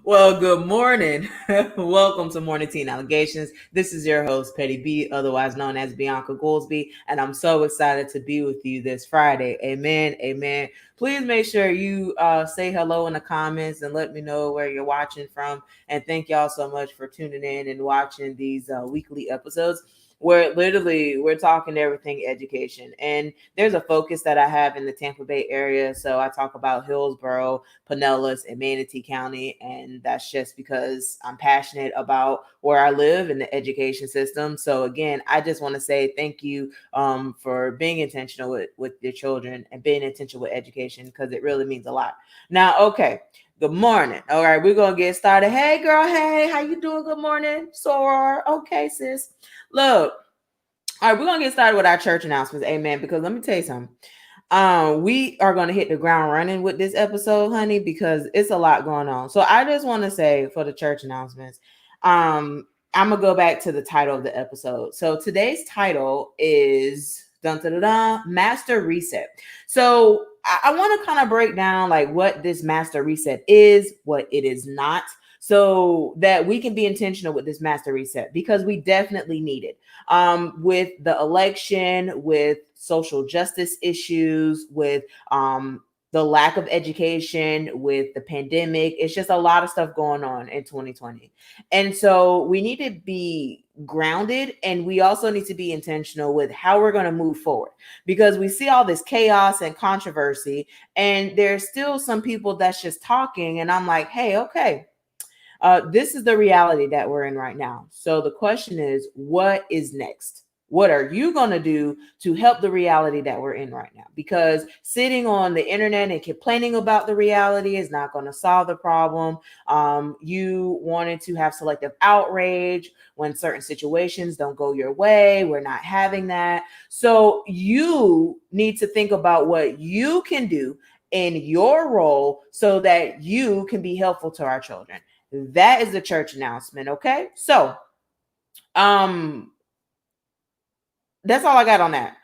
Well, good morning. Welcome to Morning Teen Allegations. This is your host, Petty B, otherwise known as Bianca Goolsby, and I'm so excited to be with you this Friday. Amen. Amen. Please make sure you say hello in the comments and let me know where you're watching from. And thank y'all so much for tuning in and watching these weekly episodes where literally we're talking everything education. And there's a focus that I have in the Tampa Bay area. So I talk about Hillsborough, Pinellas, and Manatee County. And that's just because I'm passionate about where I live in the education system. So again, I just want to say thank you for being intentional with your children and being intentional with education because it really means a lot. Now, okay. Good morning. All right, we're gonna get started. Hey girl, hey, how you doing? Good morning, Soror. Okay, sis. Look, all right, we're gonna get started with our church announcements. Amen. Because let me tell you something. We are gonna hit the ground running with this episode, honey, because it's a lot going on. So I just want to say for the church announcements, I'm gonna go back to the title of the episode. So today's title is dun, dun, dun, dun, Master Reset. So I want to kind of break down like what this master reset is, what it is not, so that we can be intentional with this master reset because we definitely need it. With the election, with social justice issues, with the lack of education, with the pandemic, it's just a lot of stuff going on in 2020. And so we need to be grounded and we also need to be intentional with how we're going to move forward because we see all this chaos and controversy and there's still some people that's just talking and I'm like, hey, okay, this is the reality that we're in right now. So the question is, what is next? What are you going to do to help the reality that we're in right now? Because sitting on the internet and complaining about the reality is not going to solve the problem. You wanted to have selective outrage when certain situations don't go your way. We're not having that. So you need to think about what you can do in your role so that you can be helpful to our children. That is the church announcement. Okay. So, that's all I got on that.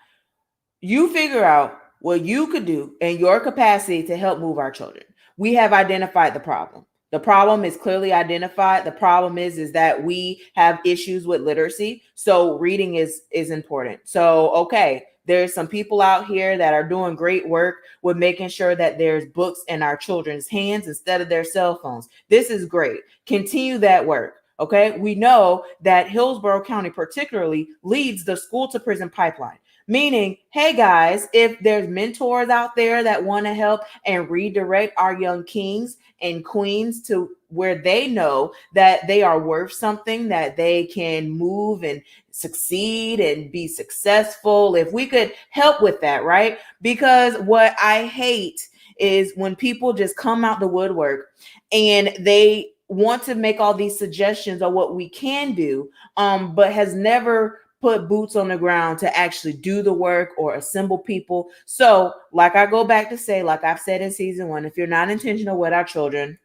You figure out what you could do in your capacity to help move our children. We have identified the problem. The problem is clearly identified. The problem is that we have issues with literacy. So reading is important. So, okay, there's some people out here that are doing great work with making sure that there's books in our children's hands instead of their cell phones. This is great. Continue that work. Okay, we know that Hillsborough County particularly leads the school to prison pipeline. Meaning, hey guys, if there's mentors out there that want to help and redirect our young kings and queens to where they know that they are worth something, that they can move and succeed and be successful, if we could help with that, right? Because what I hate is when people just come out the woodwork and they want to make all these suggestions of what we can do, but has never put boots on the ground to actually do the work or assemble people. So, like I go back to say, like I've said in season 1, if you're not intentional with our children,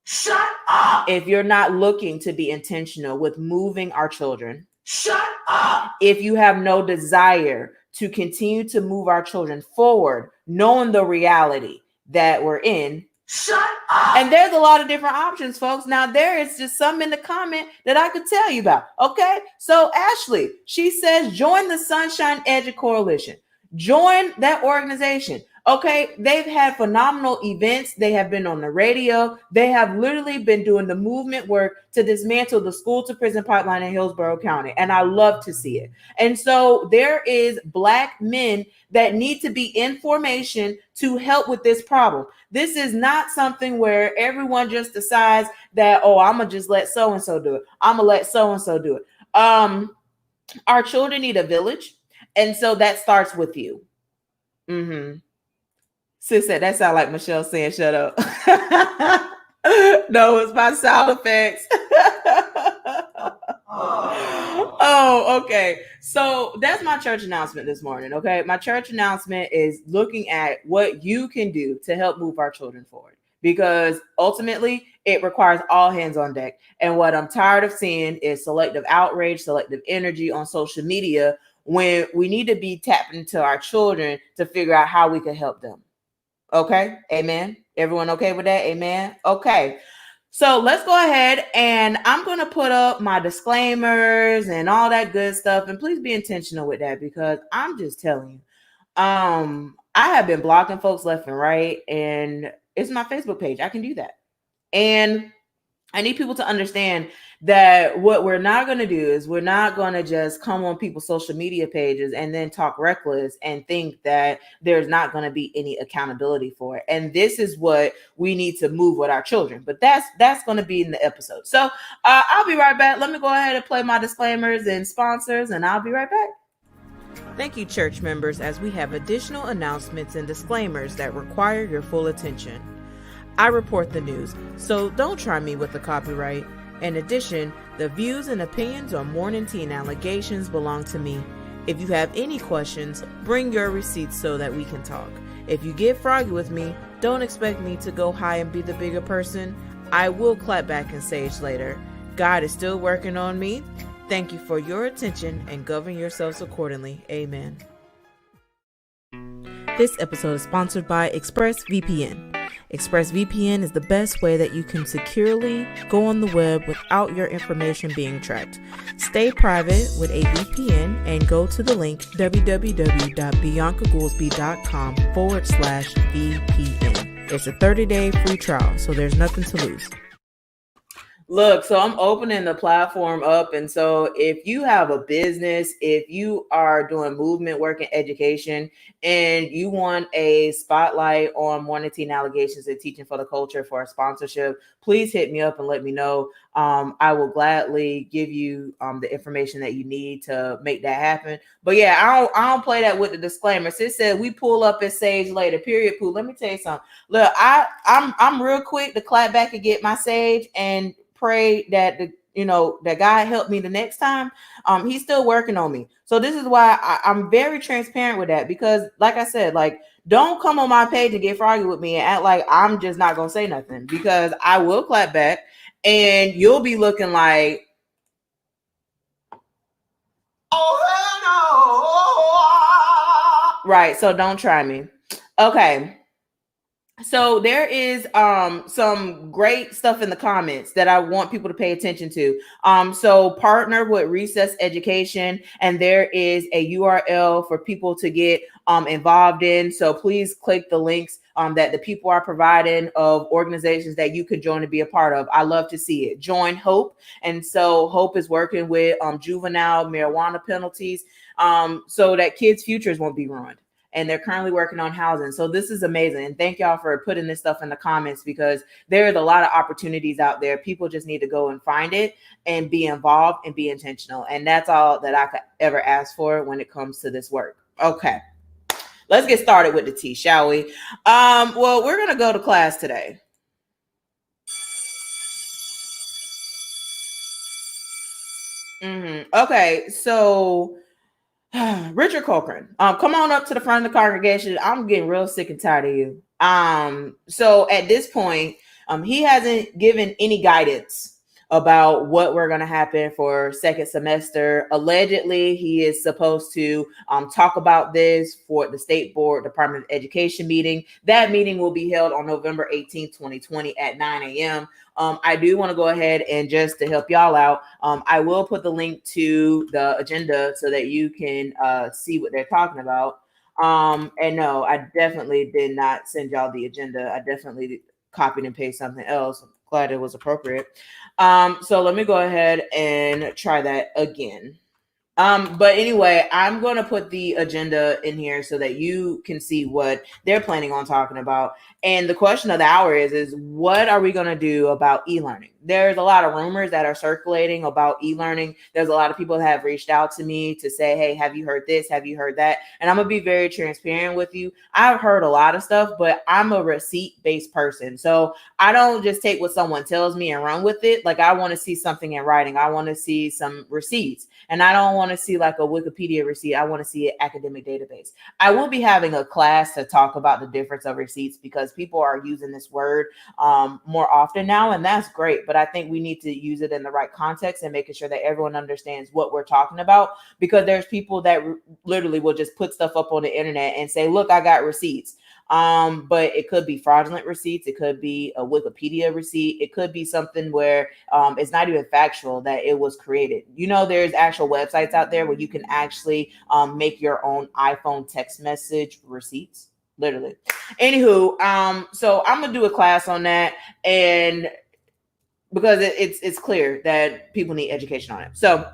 shut up. If you're not looking to be intentional with moving our children, shut up. If you have no desire to continue to move our children forward, knowing the reality that we're in, shut up. And there's a lot of different options, folks. Now, there is just some in the comment that I could tell you about. Okay. So, Ashley, she says, join the Sunshine Edge Coalition. Join that organization. Okay. They've had phenomenal events. They have been on the radio. They have literally been doing the movement work to dismantle the school to prison pipeline in Hillsborough County. And I love to see it. And so there is Black men that need to be in formation to help with this problem. This is not something where everyone just decides that, oh, I'm going to just let so-and-so do it. I'm going to let so-and-so do it. Our children need a village. And so that starts with you. Sis said, that sound like Michelle saying, shut up. No, it's my sound effects. Oh, okay. So that's my church announcement this morning. Okay. My church announcement is looking at what you can do to help move our children forward because ultimately it requires all hands on deck. And what I'm tired of seeing is selective outrage, selective energy on social media when we need to be tapping into our children to figure out how we can help them. Okay. Amen. Everyone okay with that? Amen. Okay. So let's go ahead and I'm going to put up my disclaimers and all that good stuff. And please be intentional with that because I'm just telling you, I have been blocking folks left and right, and it's my Facebook page. I can do that. And I need people to understand that what we're not going to do is we're not going to just come on people's social media pages and then talk reckless and think that there's not going to be any accountability for it. And this is what we need to move with our children. But that's going to be in the episode. So I'll be right back. Let me go ahead and play my disclaimers and sponsors, and I'll be right back. Thank you, church members, as we have additional announcements and disclaimers that require your full attention. I report the news, so don't try me with the copyright. In addition, the views and opinions on Morning Teen allegations belong to me. If you have any questions, bring your receipts so that we can talk. If you get froggy with me, don't expect me to go high and be the bigger person. I will clap back in sage later. God is still working on me. Thank you for your attention and govern yourselves accordingly. Amen. This episode is sponsored by ExpressVPN. ExpressVPN is the best way that you can securely go on the web without your information being tracked. Stay private with a VPN and go to the link www.biancagoolsby.com/VPN. It's a 30-day free trial, so there's nothing to lose. Look, so I'm opening the platform up. And so if you have a business, if you are doing movement work and education, and you want a spotlight on Morning Teen allegations and teaching for the culture for a sponsorship, please hit me up and let me know. I will gladly give you the information that you need to make that happen. But yeah, I don't play that with the disclaimers. It said we pull up at sage later, period. Pooh. Let me tell you something. Look, I'm real quick to clap back and get my sage and pray that that God help me the next time. He's still working on me. So this is why I'm very transparent with that, because like I said, like, don't come on my page and get froggy with me and act like I'm just not gonna say nothing, because I will clap back and you'll be looking like, oh no. Right. So don't try me. Okay. So there is some great stuff in the comments that I want people to pay attention to. So partner with Recess Education, and there is a URL for people to get involved in. So please click the links that the people are providing of organizations that you could join to be a part of. I love to see it. Join Hope. And so Hope is working with juvenile marijuana penalties so that kids' futures won't be ruined. And they're currently working on housing. So this is amazing. And thank y'all for putting this stuff in the comments, because there's a lot of opportunities out there. People just need to go and find it and be involved and be intentional. And that's all that I could ever ask for when it comes to this work. Okay, let's get started with the tea, shall we? Well, we're going to go to class today. Okay, so Richard Cochran, come on up to the front of the congregation. I'm getting real sick and tired of you. So at this point, he hasn't given any guidance about what we're going to happen for second semester. Allegedly, he is supposed to talk about this for the State Board Department of Education meeting. That meeting will be held on November 18th, 2020 at 9 a.m. I do want to go ahead and just to help y'all out, I will put the link to the agenda so that you can see what they're talking about. And no, I definitely did not send y'all the agenda. I definitely copied and pasted something else. I'm glad it was appropriate. So let me go ahead and try that again. But anyway, I'm going to put the agenda in here so that you can see what they're planning on talking about. And the question of the hour is what are we going to do about e-learning? There's a lot of rumors that are circulating about e-learning. There's a lot of people that have reached out to me to say, hey, have you heard this? Have you heard that? And I'm going to be very transparent with you. I've heard a lot of stuff, but I'm a receipt-based person. So I don't just take what someone tells me and run with it. Like, I want to see something in writing. I want to see some receipts. And I don't want to see like a Wikipedia receipt. I want to see an academic database. I will be having a class to talk about the difference of receipts, because people are using this word more often now, and that's great. But I think we need to use it in the right context and making sure that everyone understands what we're talking about, because there's people that literally will just put stuff up on the internet and say, look, I got receipts. But it could be fraudulent receipts. It could be a Wikipedia receipt. It could be something where it's not even factual that it was created. There's actual websites out there where you can actually make your own iPhone text message receipts, literally. Anywho, so I'm gonna do a class on that, and because it's clear that people need education on it. So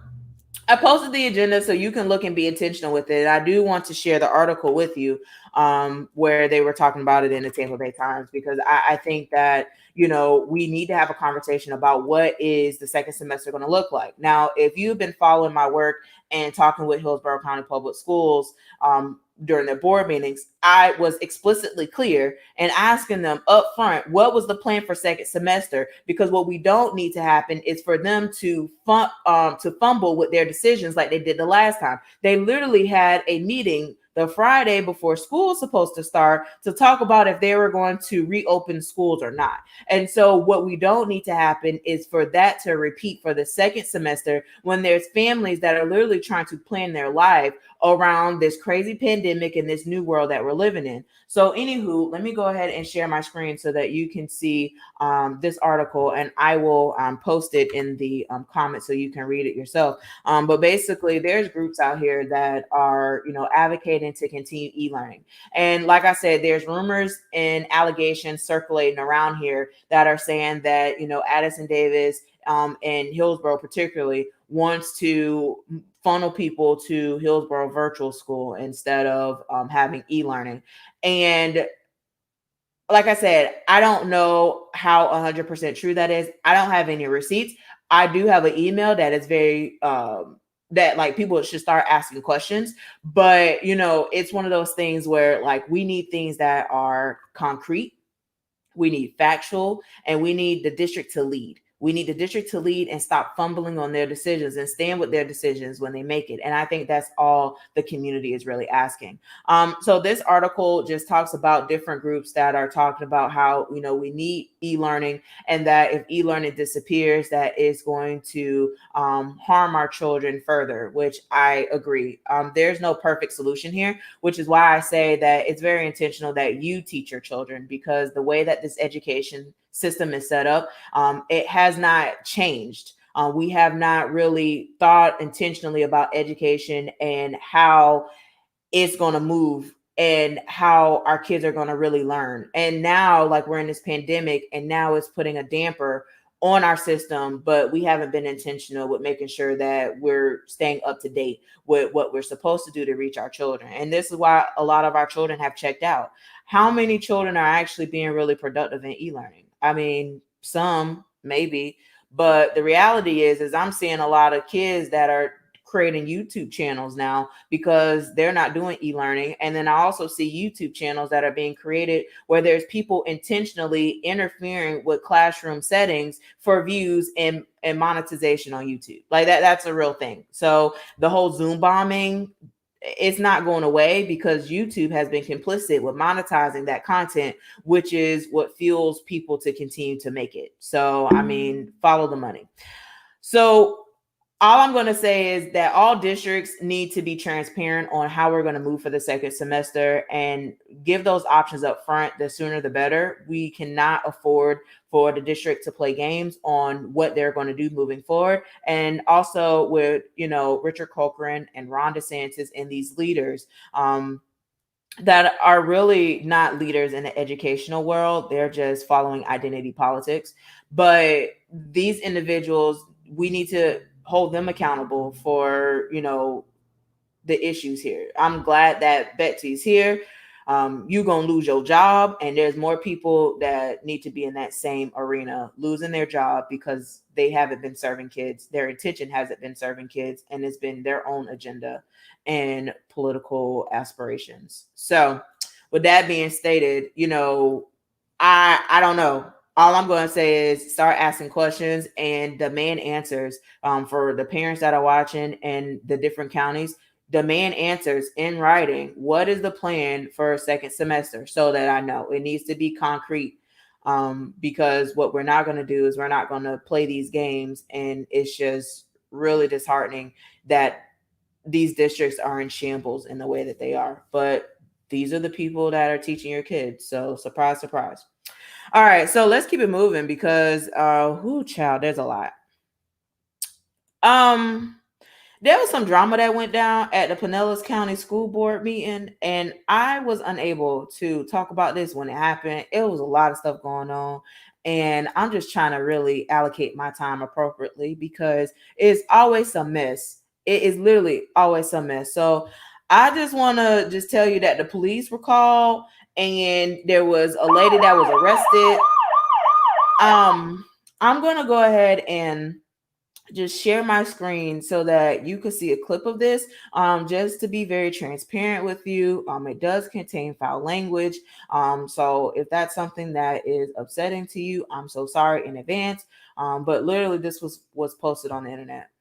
I posted the agenda so you can look and be intentional with it. I do want to share the article with you where they were talking about it in the Tampa Bay Times, because I think that, we need to have a conversation about what is the second semester going to look like. Now, if you've been following my work and talking with Hillsborough County Public Schools, during their board meetings, I was explicitly clear and asking them up front, what was the plan for second semester? Because what we don't need to happen is for them to fumble with their decisions like they did the last time. They literally had a meeting the Friday before school was supposed to start to talk about if they were going to reopen schools or not. And so what we don't need to happen is for that to repeat for the second semester, when there's families that are literally trying to plan their life around this crazy pandemic and this new world that we're living in. So anywho, let me go ahead and share my screen so that you can see this article, and I will post it in the comments so you can read it yourself. But basically, there's groups out here that are, advocating to continue e-learning. And like I said, there's rumors and allegations circulating around here that are saying that, Addison Davis and Hillsborough particularly wants to funnel people to Hillsborough Virtual School instead of having e-learning. And like I said, I don't know how 100% true that is. I don't have any receipts. I do have an email that is very that like people should start asking questions, but it's one of those things where like we need things that are concrete, we need factual, and we need the district to lead. We need the district to lead and stop fumbling on their decisions and stand with their decisions when they make it. And I think that's all the community is really asking. So this article just talks about different groups that are talking about how, we need e-learning, and that if e-learning disappears, that is going to harm our children further, which I agree. There's no perfect solution here, which is why I say that it's very intentional that you teach your children, because the way that this education system is set up, it has not changed. We have not really thought intentionally about education and how it's going to move and how our kids are going to really learn. And now, like, we're in this pandemic, and now it's putting a damper on our system, but we haven't been intentional with making sure that we're staying up to date with what we're supposed to do to reach our children. And this is why a lot of our children have checked out. How many children are actually being really productive in e-learning? I mean, some maybe, but the reality is I'm seeing a lot of kids that are creating YouTube channels now because they're not doing e-learning. And then I also see YouTube channels that are being created where there's people intentionally interfering with classroom settings for views and monetization on YouTube. Like that's a real thing. So the whole Zoom bombing, it's not going away because YouTube has been complicit with monetizing that content, which is what fuels people to continue to make it. So, I mean, follow the money. So all I'm going to say is that all districts need to be transparent on how we're going to move for the second semester and give those options up front. The sooner the better. We cannot afford for the district to play games on what they're going to do moving forward. And also with, Richard Corcoran and Ron DeSantis and these leaders, that are really not leaders in the educational world. They're just following identity politics. But these individuals, we need to hold them accountable for, the issues here. I'm glad that Betsy's here. You're going to lose your job. And there's more people that need to be in that same arena, losing their job because they haven't been serving kids. Their intention hasn't been serving kids, and it's been their own agenda and political aspirations. So with that being stated, I don't know. All I'm going to say is start asking questions and demand answers for the parents that are watching and the different counties. Demand answers in writing. What is the plan for a second semester so that I know? It needs to be concrete because what we're not going to do is we're not going to play these games. And it's just really disheartening that these districts are in shambles in the way that they are. But these are the people that are teaching your kids. So surprise, surprise. All right, so let's keep it moving because child, there's a lot. Um there was some drama that went down at the Pinellas County School Board meeting, and I was unable to talk about this when it happened. It was a lot of stuff going on, and I'm just trying to really allocate my time appropriately because it's always some mess. It is literally always some mess. So I just want to just tell you that the police were called, and there was a lady that was arrested. I'm gonna go ahead and just share my screen so that you can see a clip of this. Just to be very transparent with you, it does contain foul language. So if that's something that is upsetting to you, I'm so sorry in advance. But literally, this was posted on the internet.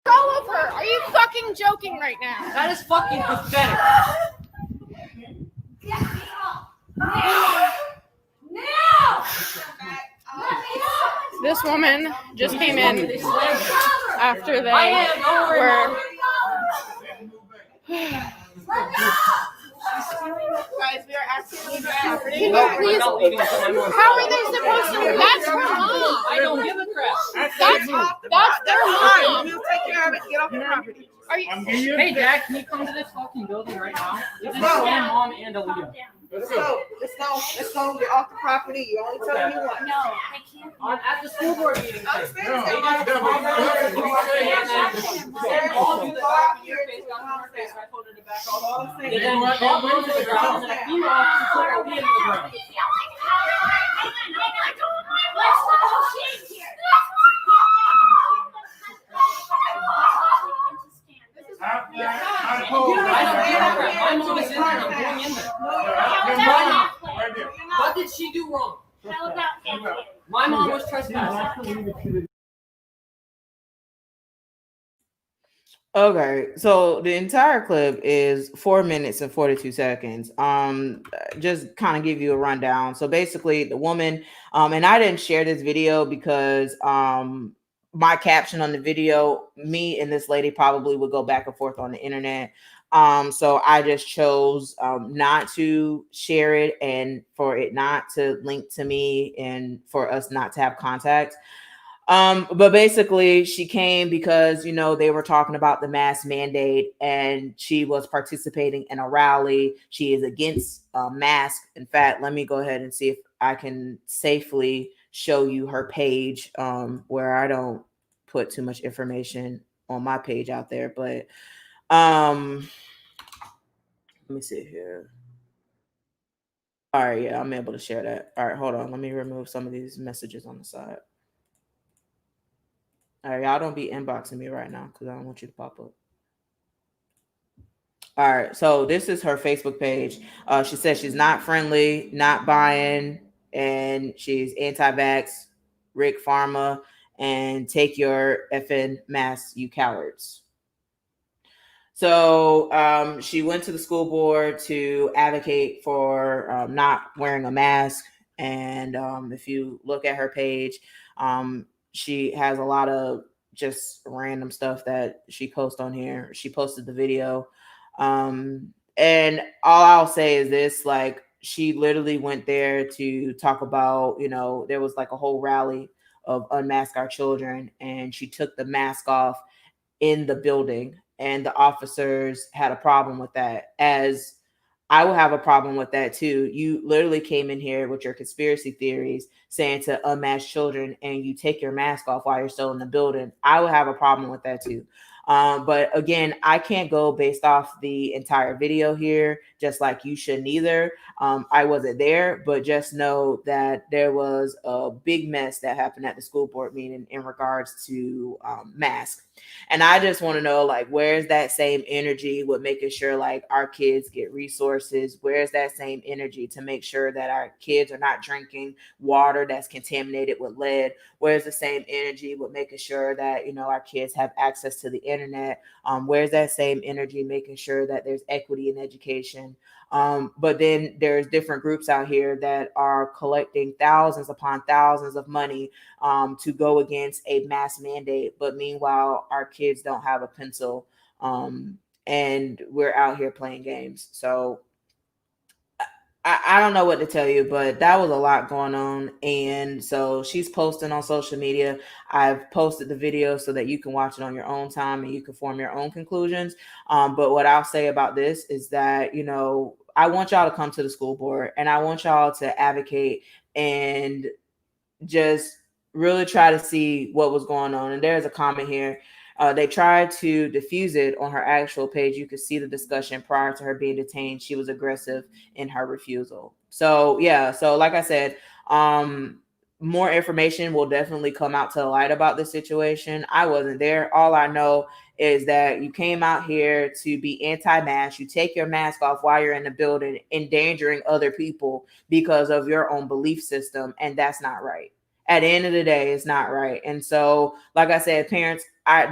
All of her. Are you fucking joking right now? That is fucking pathetic. This woman just came in after they were. Guys, we are asking property. How are they supposed to? That's her mom. I don't give a crap. That's their mom. We'll take care of it. Get off the property. Are you? Hey, Jack, can you come to this fucking building right now? This is my mom and Aaliyah. Let's go. Let's go. Get off the property. You only tell me what. No, I can't. At the school board meeting. I'm saying What did she do wrong? How about that? My mom was trespassing. Okay, so the entire clip is 4 minutes and 42 seconds. Just kind of give you a rundown. So basically, the woman, and I didn't share this video because my caption on the video, me and this lady probably would go back and forth on the internet. So I just chose not to share it and for it not to link to me and for us not to have contact. But basically she came because, you know, they were talking about the mask mandate and she was participating in a rally. She is against mask. In fact, let me go ahead and see if I can safely show you her page where I don't put too much information on my page out there. But let me see here. All right, yeah, I'm able to share that. All right, hold on. Let me remove some of these messages on the side. All right, y'all don't be inboxing me right now because I don't want you to pop up. All right, so this is her Facebook page. She says she's not friendly, not buying, and she's anti-vax, Rick Pharma, and take your effing mask, you cowards. So she went to the school board to advocate for not wearing a mask. And if you look at her page, she has a lot of just random stuff that she posts on here. She posted the video. And all I'll say is this, like, she literally went there to talk about, you know, there was like a whole rally of Unmask Our Children, and she took the mask off in the building, and the officers had a problem with that, as I will have a problem with that too. You literally came in here with your conspiracy theories saying to unmask children and you take your mask off while you're still in the building. I will have a problem with that too. But again, I can't go based off the entire video here, just like you shouldn't either. I wasn't there, but just know that there was a big mess that happened at the school board meeting in regards to masks. And I just want to know, like, where's that same energy with making sure like our kids get resources? Where's that same energy to make sure that our kids are not drinking water that's contaminated with lead? Where's the same energy with making sure that, you know, our kids have access to the internet? Where's that same energy making sure that there's equity in education? But then there's different groups out here that are collecting thousands upon thousands of money to go against a mass mandate. But meanwhile, our kids don't have a pencil, and we're out here playing games. So I don't know what to tell you, but that was a lot going on. And so she's posting on social media. I've posted the video so that you can watch it on your own time and you can form your own conclusions. But what I'll say about this is that, I want y'all to come to the school board and I want y'all to advocate and just really try to see what was going on. And there's a comment here. They tried to diffuse it on her actual page. You could see the discussion prior to her being detained. She was aggressive in her refusal. So yeah, so like I said, more information will definitely come out to the light about this situation. I wasn't there. All I know is that you came out here to be anti-mask. You take your mask off while you're in the building, endangering other people because of your own belief system, and that's not right. At the end of the day, it's not right. And so, like I said, parents, I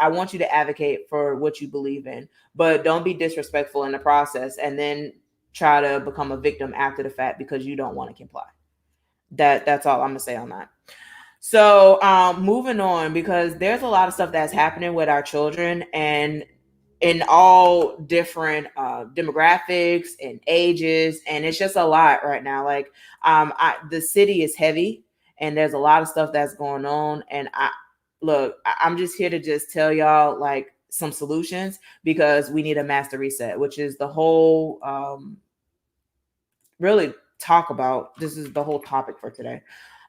want you to advocate for what you believe in, but don't be disrespectful in the process and then try to become a victim after the fact because you don't want to comply. That's all I'm gonna say on that. So moving on, because there's a lot of stuff that's happening with our children and in all different demographics and ages, and it's just a lot right now. Like the city is heavy and there's a lot of stuff that's going on, and I'm just here to just tell y'all like some solutions because we need a master reset, which is the whole really talk about. This is the whole topic for today.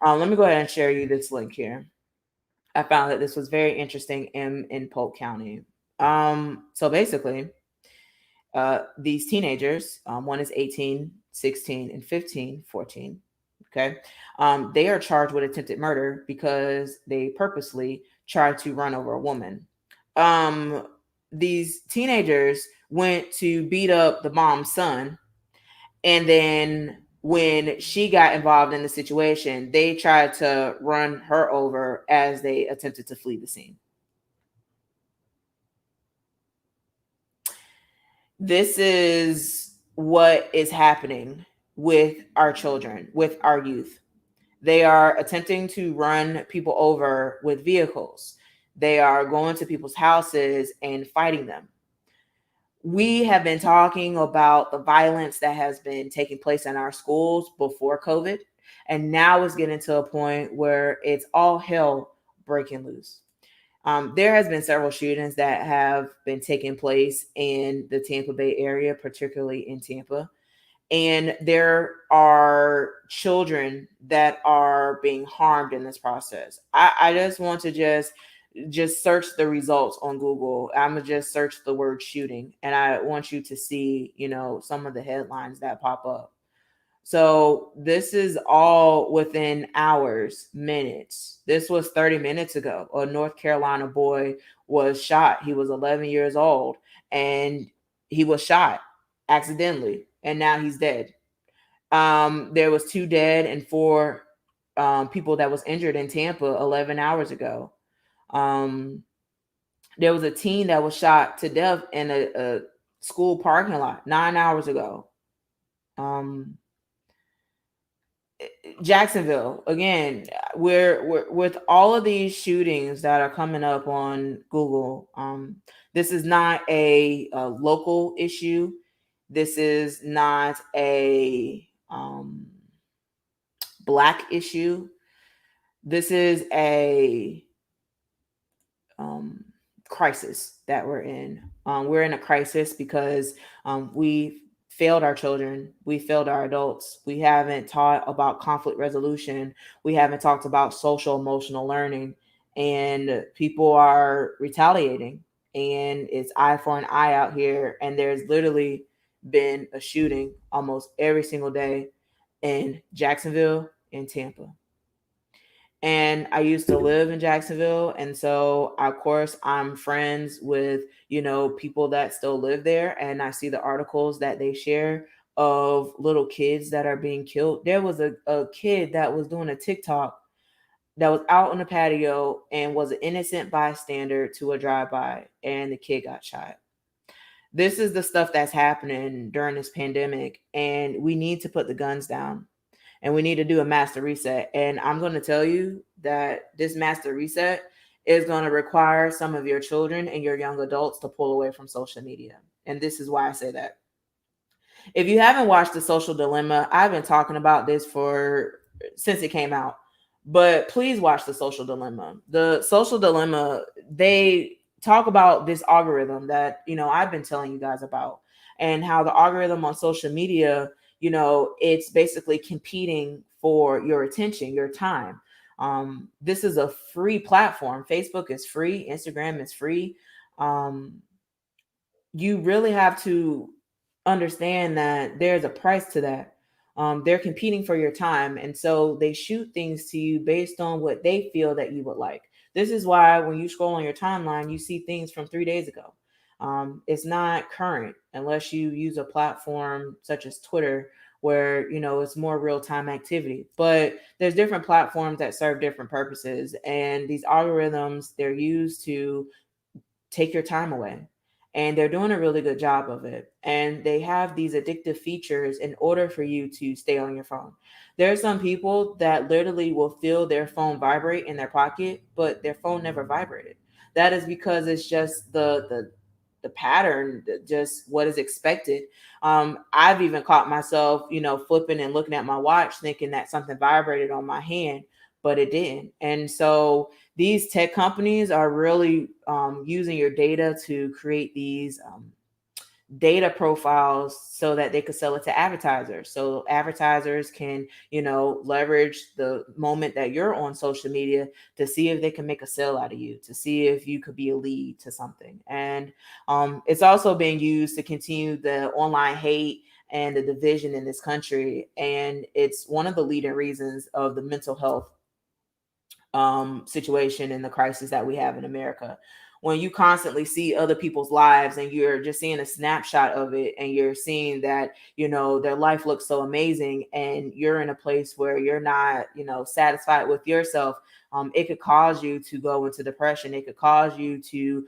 Let me go ahead and share you this link here. I found that this was very interesting in Polk County. So basically, these teenagers, one is 18, 16, and 15, 14. Okay. They are charged with attempted murder because they purposely tried to run over a woman. These teenagers went to beat up the mom's son, and then when she got involved in the situation, they tried to run her over as they attempted to flee the scene. This is what is happening with our children, with our youth. They are attempting to run people over with vehicles. They are going to people's houses and fighting them. We have been talking about the violence that has been taking place in our schools before COVID, and now it's getting to a point where it's all hell breaking loose. There has been several shootings that have been taking place in the Tampa Bay area, particularly in Tampa. And there are children that are being harmed in this process. I just want to just search the results on Google. I'm gonna just search the word shooting, and I want you to see, some of the headlines that pop up. So this is all within hours, minutes. This was 30 minutes ago. A North Carolina boy was shot. He was 11 years old, and he was shot accidentally, and now he's dead. There was 2 dead and 4 people that was injured in Tampa 11 hours ago. There was a teen that was shot to death in a school parking lot 9 hours ago. Jacksonville, again, we're with all of these shootings that are coming up on Google. This is not a local issue. This is not a Black issue. This is a crisis that we're in. We're in a crisis because we failed our children. We failed our adults. We haven't taught about conflict resolution. We haven't talked about social emotional learning, and people are retaliating, and it's eye for an eye out here. And there's literally been a shooting almost every single day in Jacksonville and Tampa. And I used to live in Jacksonville, and so of course I'm friends with people that still live there, and I see the articles that they share of little kids that are being killed. There was a kid that was doing a TikTok that was out on the patio and was an innocent bystander to a drive-by, and the kid got shot. This is the stuff that's happening during this pandemic, and we need to put the guns down and we need to do a master reset. And I'm going to tell you that this master reset is going to require some of your children and your young adults to pull away from social media. And this is why I say that. If you haven't watched The Social Dilemma, I've been talking about this since it came out. But please watch The Social Dilemma. The Social Dilemma, they talk about this algorithm that, I've been telling you guys about, and how the algorithm on social media, it's basically competing for your attention, your time. This is a free platform. Facebook is free. Instagram is free. You really have to understand that there's a price to that. They're competing for your time. And so they shoot things to you based on what they feel that you would like. This is why when you scroll on your timeline, you see things from 3 days ago. It's not current unless you use a platform such as Twitter, where, it's more real-time activity. But there's different platforms that serve different purposes. And these algorithms, they're used to take your time away. And they're doing a really good job of it. And they have these addictive features in order for you to stay on your phone. There are some people that literally will feel their phone vibrate in their pocket, but their phone never vibrated. That is because it's just the pattern, just what is expected. I've even caught myself, flipping and looking at my watch, thinking that something vibrated on my hand, but it didn't. And so these tech companies are really using your data to create these data profiles so that they could sell it to advertisers. So advertisers can, leverage the moment that you're on social media to see if they can make a sale out of you, to see if you could be a lead to something. And it's also being used to continue the online hate and the division in this country. And it's one of the leading reasons of the mental health situation and the crisis that we have in America. When you constantly see other people's lives and you're just seeing a snapshot of it, and you're seeing that, their life looks so amazing, and you're in a place where you're not, satisfied with yourself, it could cause you to go into depression. It could cause you to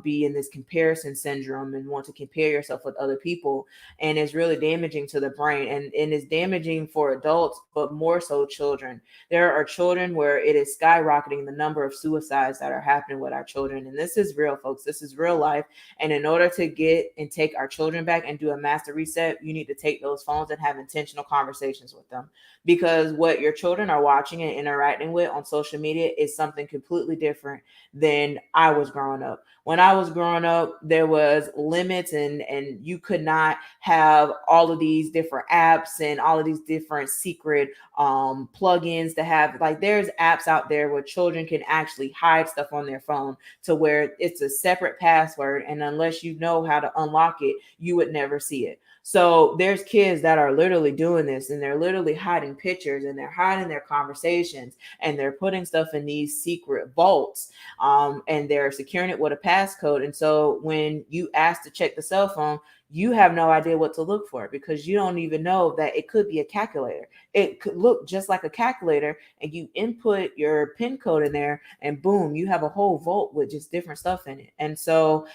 be in this comparison syndrome and want to compare yourself with other people. And it's really damaging to the brain, and it's damaging for adults, but more so children. There are children where it is skyrocketing the number of suicides that are happening with our children. And this is real, folks. This is real life. And in order to get and take our children back and do a master reset, you need to take those phones and have intentional conversations with them. Because what your children are watching and interacting with on social media is something completely different than I was growing up. When I was growing up, there was limits, and you could not have all of these different apps and all of these different secret plugins to have. Like, there's apps out there where children can actually hide stuff on their phone to where it's a separate password, and unless you know how to unlock it, you would never see it. So there's kids that are literally doing this, and they're literally hiding pictures, and they're hiding their conversations, and they're putting stuff in these secret vaults, and they're securing it with a passcode. And so when you ask to check the cell phone, you have no idea what to look for, because you don't even know that it could be a calculator. It could look just like a calculator, and you input your PIN code in there, and boom, you have a whole vault with just different stuff in it. And so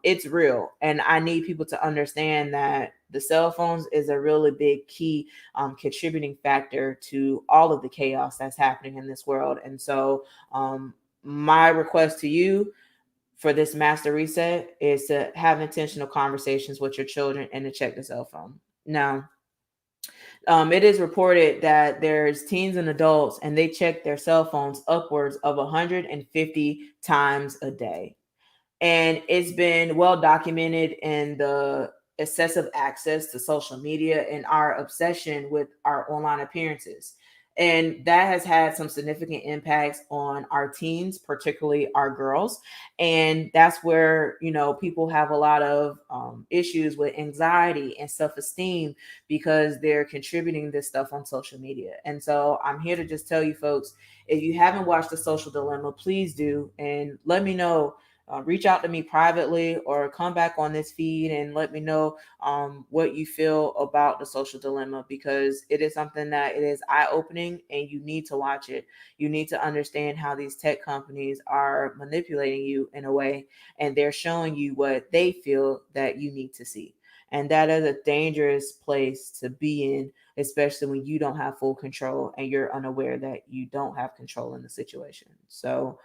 it's real. And I need people to understand that the cell phones is a really big key contributing factor to all of the chaos that's happening in this world. And so my request to you for this master reset is to have intentional conversations with your children and to check the cell phone. Now, it is reported that there's teens and adults, and they check their cell phones upwards of 150 times a day. And it's been well documented in the excessive access to social media and our obsession with our online appearances. And that has had some significant impacts on our teens, particularly our girls. And that's where, people have a lot of issues with anxiety and self-esteem because they're contributing this stuff on social media. And so I'm here to just tell you folks, if you haven't watched The Social Dilemma, please do. And let me know reach out to me privately or come back on this feed and let me know what you feel about the social dilemma, because it is something that it is eye-opening and you need to watch it. You need to understand how these tech companies are manipulating you in a way, and they're showing you what they feel that you need to see. And that is a dangerous place to be in, especially when you don't have full control and you're unaware that you don't have control in the situation. So,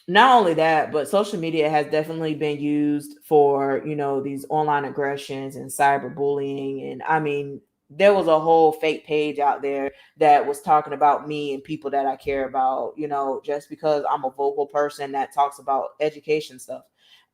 not only that, but social media has definitely been used for, these online aggressions and cyberbullying. And I mean, there was a whole fake page out there that was talking about me and people that I care about, just because I'm a vocal person that talks about education stuff.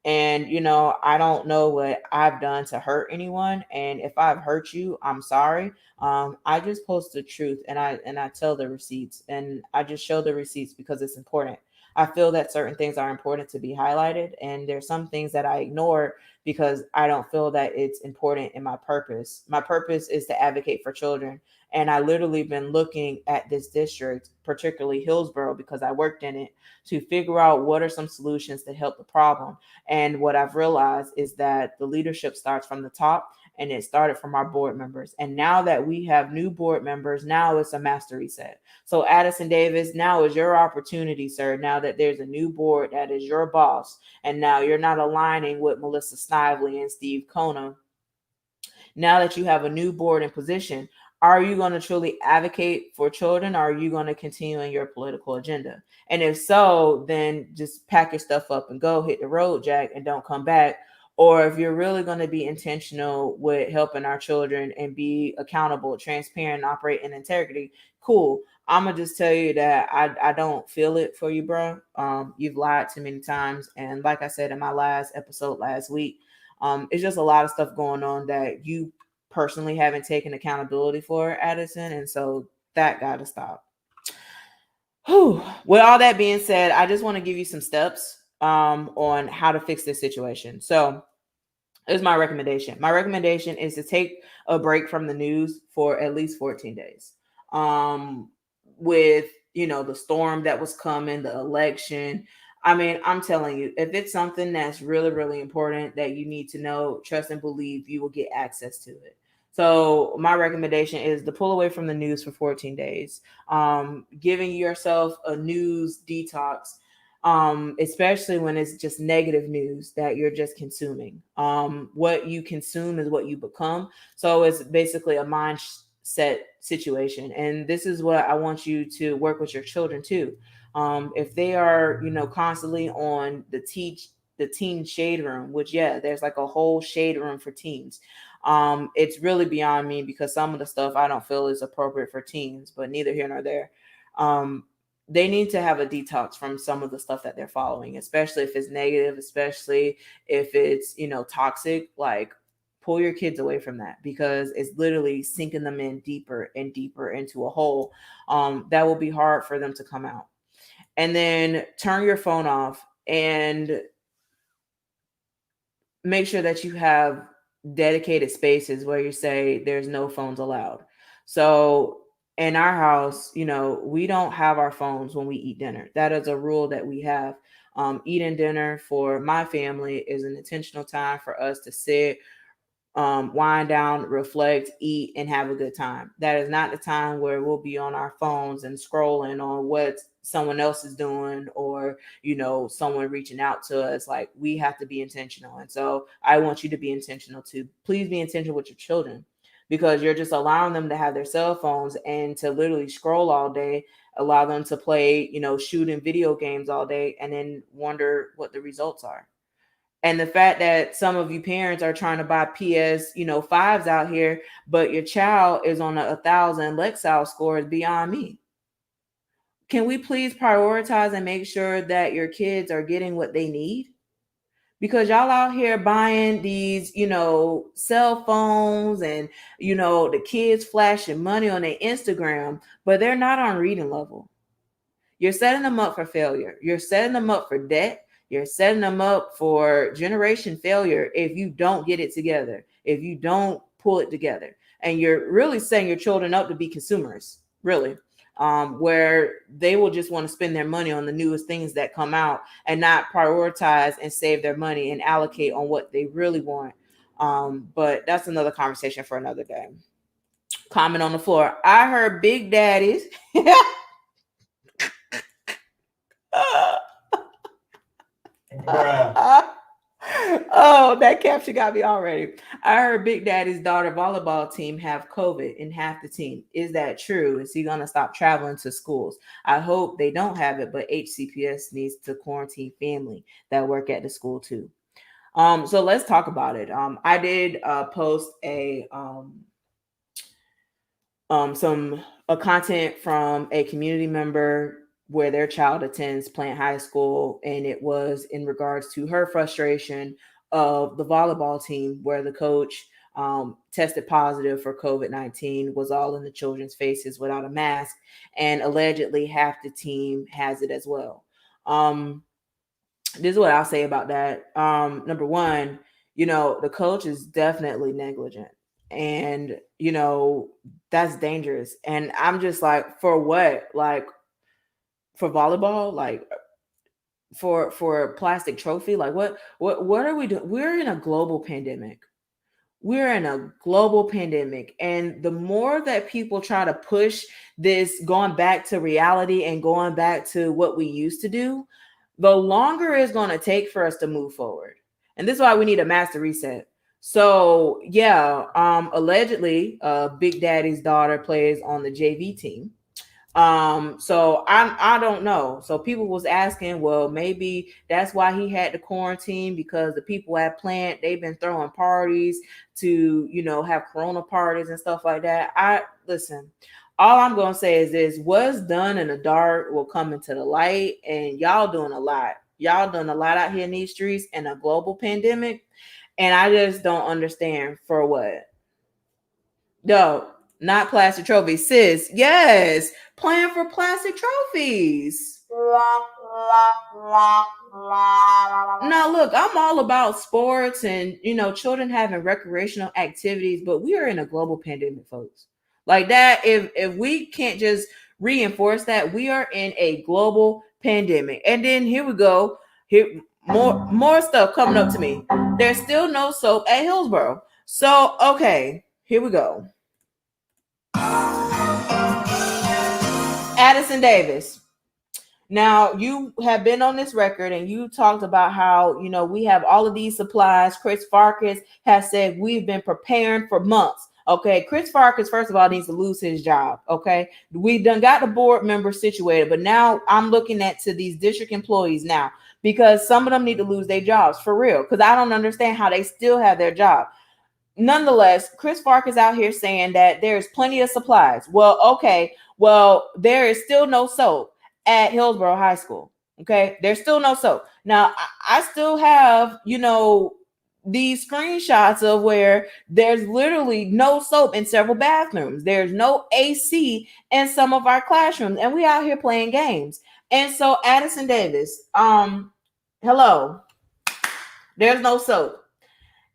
And, I don't know what I've done to hurt anyone. And if I've hurt you, I'm sorry. I just post the truth, and I tell the receipts, and I just show the receipts because it's important. I feel that certain things are important to be highlighted, and there's some things that I ignore because I don't feel that it's important in my purpose. My purpose is to advocate for children, and I literally been looking at this district, particularly Hillsborough, because I worked in it, to figure out what are some solutions to help the problem. And what I've realized is that the leadership starts from the top, and it started from our board members. And now that we have new board members, now it's a master reset. So Addison Davis, now is your opportunity, sir. Now that there's a new board that is your boss, and now you're not aligning with Melissa Snively and Steve Kona. Now that you have a new board in position, are you going to truly advocate for children, or are you going to continue in your political agenda? And if so, then just pack your stuff up and go, hit the road, Jack, and don't come back. Or if you're really going to be intentional with helping our children and be accountable, transparent, operate in integrity, cool. I'm gonna just tell you that I don't feel it for you, bro. You've lied too many times, and like I said in my last episode last week, it's just a lot of stuff going on that you personally haven't taken accountability for, Addison, and so that got to stop. Whew. With all that being said, I just want to give you some steps on how to fix this situation. So is my recommendation. My recommendation is to take a break from the news for at least 14 days. With, the storm that was coming, the election. I mean, I'm telling you, if it's something that's really, really important that you need to know, trust and believe you will get access to it. So my recommendation is to pull away from the news for 14 days, giving yourself a news detox, especially when it's just negative news that you're just consuming. What you consume is what you become. So it's basically a mindset situation. And this is what I want you to work with your children too. If they are, constantly on the teen shade room, which there's like a whole shade room for teens. It's really beyond me because some of the stuff I don't feel is appropriate for teens, but neither here nor there. They need to have a detox from some of the stuff that they're following, especially if it's negative, especially if it's, toxic. Like, pull your kids away from that, because it's literally sinking them in deeper and deeper into a hole that will be hard for them to come out. And then turn your phone off and make sure that you have dedicated spaces where you say there's no phones allowed. So in our house, we don't have our phones when we eat dinner. That is a rule that we have. Eating dinner for my family is an intentional time for us to sit, wind down, reflect, eat, and have a good time. That is not the time where we'll be on our phones and scrolling on what someone else is doing, or, someone reaching out to us. Like, we have to be intentional. And so I want you to be intentional too. Please be intentional with your children, because you're just allowing them to have their cell phones and to literally scroll all day, allow them to play, shooting video games all day, and then wonder what the results are. And the fact that some of you parents are trying to buy PS, 5s out here, but your child is on 1,000 Lexile score is beyond me. Can we please prioritize and make sure that your kids are getting what they need? Because y'all out here buying these, cell phones and, the kids flashing money on their Instagram, but they're not on reading level. You're setting them up for failure. You're setting them up for debt. You're setting them up for generation failure if you don't get it together, if you don't pull it together. And you're really setting your children up to be consumers, really. where they will just want to spend their money on the newest things that come out and not prioritize and save their money and allocate on what they really want. But that's another conversation for another day. Comment on the floor. I heard Big Daddies. Oh, that caption got me already. I heard Big Daddy's daughter volleyball team have COVID in half the team. Is that true? Is he going to stop traveling to schools? I hope they don't have it, but HCPS needs to quarantine family that work at the school too. So let's talk about it. I did post some content from a community member where their child attends Plant High School, and it was in regards to her frustration of the volleyball team where the coach tested positive for COVID-19, was all in the children's faces without a mask, and allegedly half the team has it as well. This is what I'll say about that. Number one, the coach is definitely negligent, and that's dangerous. And I'm just like, for what? Like, for volleyball, like for a plastic trophy, like what are we doing? We're in a global pandemic. And the more that people try to push this going back to reality and going back to what we used to do, the longer it's going to take for us to move forward. And this is why we need a master reset. So yeah, allegedly, Big Daddy's daughter plays on the JV team. So I don't know. So people was asking, well, maybe that's why he had to quarantine, because the people at Plant, they've been throwing parties to, have Corona parties and stuff like that. Listen, all I'm going to say is this: what's done in the dark will come into the light, and y'all doing a lot. Y'all doing a lot out here in these streets in a global pandemic. And I just don't understand for what. No, not plastic trophies, sis. Yes, playing for plastic trophies. Now, look, I'm all about sports and, children having recreational activities, but we are in a global pandemic, folks. Like that, if we can't just reinforce that, we are in a global pandemic. And then here we go. Here, more stuff coming up to me. There's still no soap at Hillsborough. So, okay, here we go. Addison Davis. Now, you have been on this record and you talked about how, we have all of these supplies. Chris Farkas has said we've been preparing for months. Okay, Chris Farkas, first of all, needs to lose his job. Okay, we done got the board members situated, but now I'm looking to these district employees now, because some of them need to lose their jobs for real, because I don't understand how they still have their job. Nonetheless, Chris Farkas out here saying that there's plenty of supplies. Well, okay, there is still no soap at Hillsborough High School. Okay, there's still no soap. Now, I still have, these screenshots of where there's literally no soap in several bathrooms. There's no AC in some of our classrooms, and we out here playing games. And so, Addison Davis, hello, there's no soap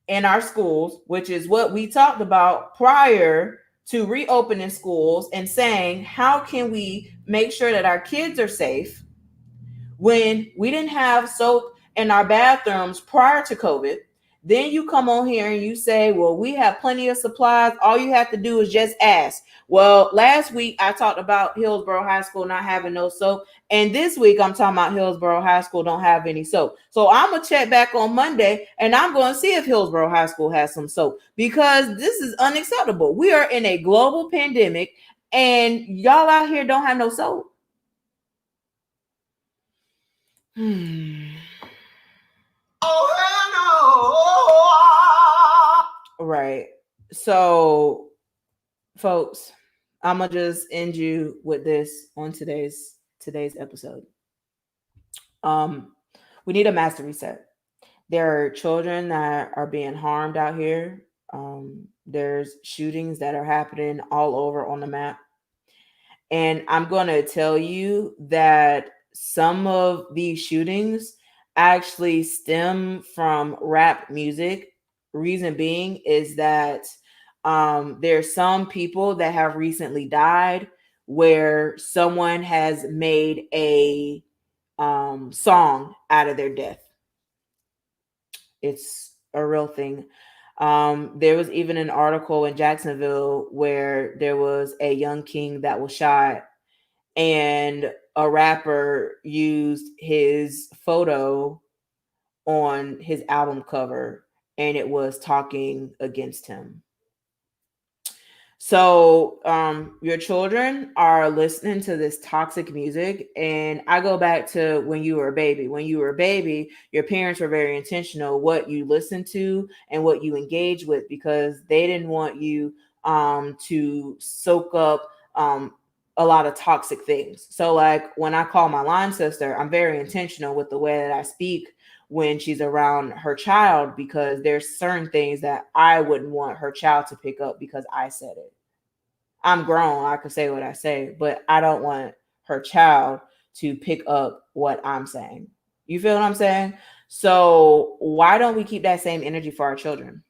in our schools, which is what we talked about prior to reopening schools and saying, how can we make sure that our kids are safe when we didn't have soap in our bathrooms prior to COVID? Then you come on here and you say, well, we have plenty of supplies. All you have to do is just ask. Well, last week I talked about Hillsborough High School not having no soap. And this week I'm talking about Hillsborough High School don't have any soap. So I'm going to check back on Monday and I'm going to see if Hillsborough High School has some soap, because this is unacceptable. We are in a global pandemic and y'all out here don't have no soap. Right. So, folks, I'm gonna just end you with this on today's episode. We need a master reset. There are children that are being harmed out here. There's shootings that are happening all over on the map. And I'm going to tell you that some of these shootings actually stem from rap music. Reason being is that there's some people that have recently died where someone has made a song out of their death. It's a real thing. There was even an article in Jacksonville where there was a young king that was shot, and a rapper used his photo on his album cover, and it was talking against him. So your children are listening to this toxic music. And I go back to when you were a baby. When you were a baby, your parents were very intentional what you listen to and what you engage with, because they didn't want you to soak up a lot of toxic things. So like when I call my line sister, I'm very intentional with the way that I speak when she's around her child, because there's certain things that I wouldn't want her child to pick up because I said it. I'm grown, I can say what I say, but I don't want her child to pick up what I'm saying. You feel what I'm saying? So why don't we keep that same energy for our children?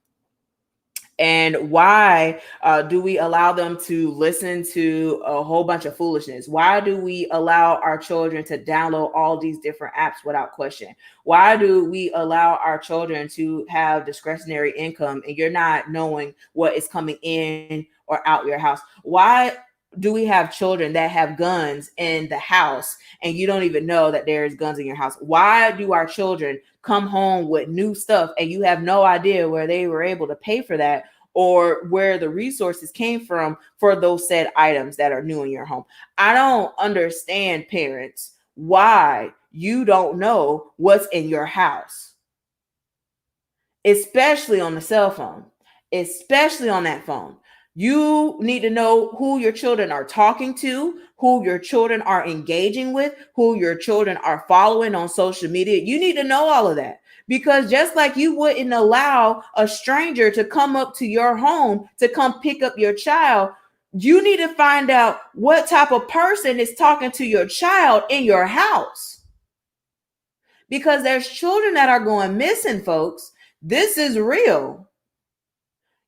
And why do we allow them to listen to a whole bunch of foolishness? Why do we allow our children to download all these different apps without question? Why do we allow our children to have discretionary income and you're not knowing what is coming in or out your house? Why do we have children that have guns in the house and you don't even know that there's guns in your house? Why do our children come home with new stuff and you have no idea where they were able to pay for that or where the resources came from for those said items that are new in your home? I don't understand, parents, why you don't know what's in your house, especially on the cell phone, especially on that phone. You need to know who your children are talking to, who your children are engaging with, who your children are following on social media. You need to know all of that, because just like you wouldn't allow a stranger to come up to your home to come pick up your child, you need to find out what type of person is talking to your child in your house, because there's children that are going missing, folks. This is real.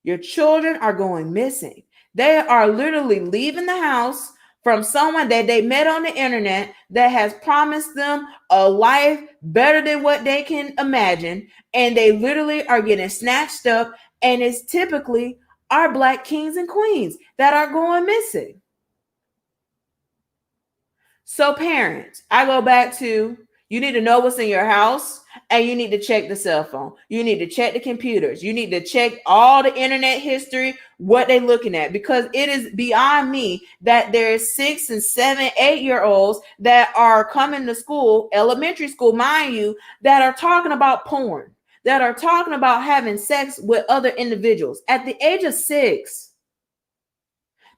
Your children are going missing. They are literally leaving the house from someone that they met on the internet that has promised them a life better than what they can imagine. And they literally are getting snatched up. And it's typically our Black kings and queens that are going missing. So parents, I go back to, you need to know what's in your house, and you need to check the cell phone. You need to check the computers. You need to check all the internet history, what they're looking at, because it is beyond me that there's 6 and 7, 8-year-olds that are coming to school, elementary school, mind you, that are talking about porn, that are talking about having sex with other individuals at the age of 6.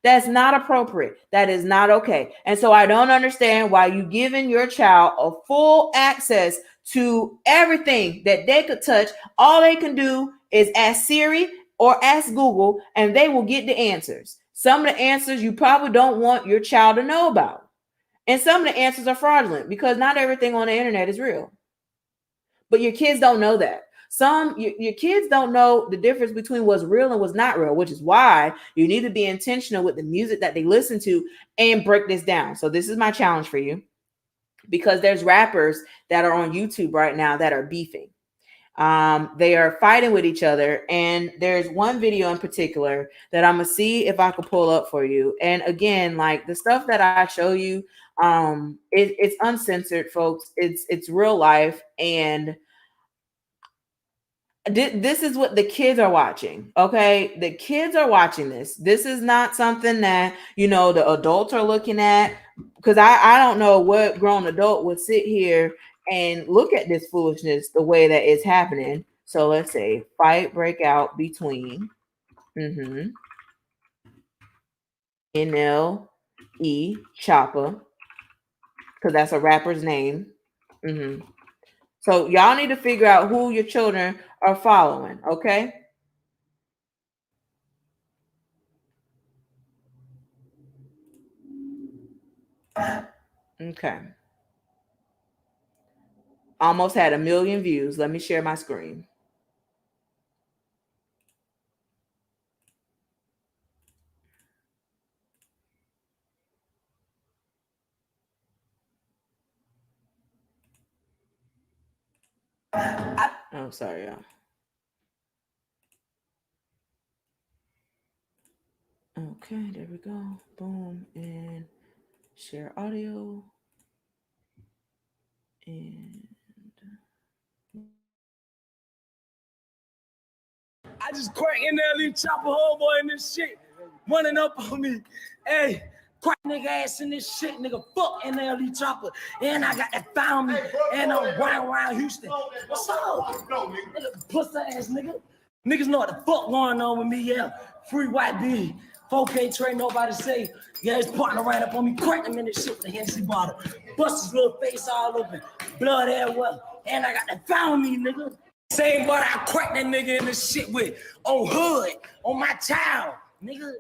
That's not appropriate. That is not okay. And so I don't understand why you giving your child a full access to everything that they could touch. All they can do is ask Siri or ask Google, and they will get the answers. Some of the answers you probably don't want your child to know about. And some of the answers are fraudulent, because not everything on the internet is real. But your kids don't know that. Your kids don't know the difference between what's real and what's not real, which is why you need to be intentional with the music that they listen to and break this down. So this is my challenge for you, because there's rappers that are on YouTube right now that are beefing. They are fighting with each other. And there's one video in particular that I'm gonna see if I can pull up for you. And again, like the stuff that I show you, it's uncensored, folks. It's real life. And this is what the kids are watching. Okay, the kids are watching this. This is not something that the adults are looking at, because I don't know what grown adult would sit here and look at this foolishness the way that it's happening. So let's say fight break out between NLE Choppa, because that's a rapper's name. So y'all need to figure out who your children are following, okay? Okay. Almost had 1 million views. Let me share my screen. Oh, sorry, y'all. Okay, there we go. Boom, and share audio. And I just crack NLE chopper homeboy in this shit, running up on me. Hey, crack nigga ass in this shit, nigga. Fuck NLE chopper. And I got that found me. And I'm running around Houston. What's up? Nigga, pussy ass nigga. Niggas know what the fuck going on with me, yeah. Free white B. 4K trade, nobody say. Yeah, his partner ran up on me, cracked him in this shit with a Hennessy bottle. Bust his little face all open. Blood everywhere. And I got that found me, nigga. Same what I cracked that nigga in this shit with. On hood, on my child, nigga.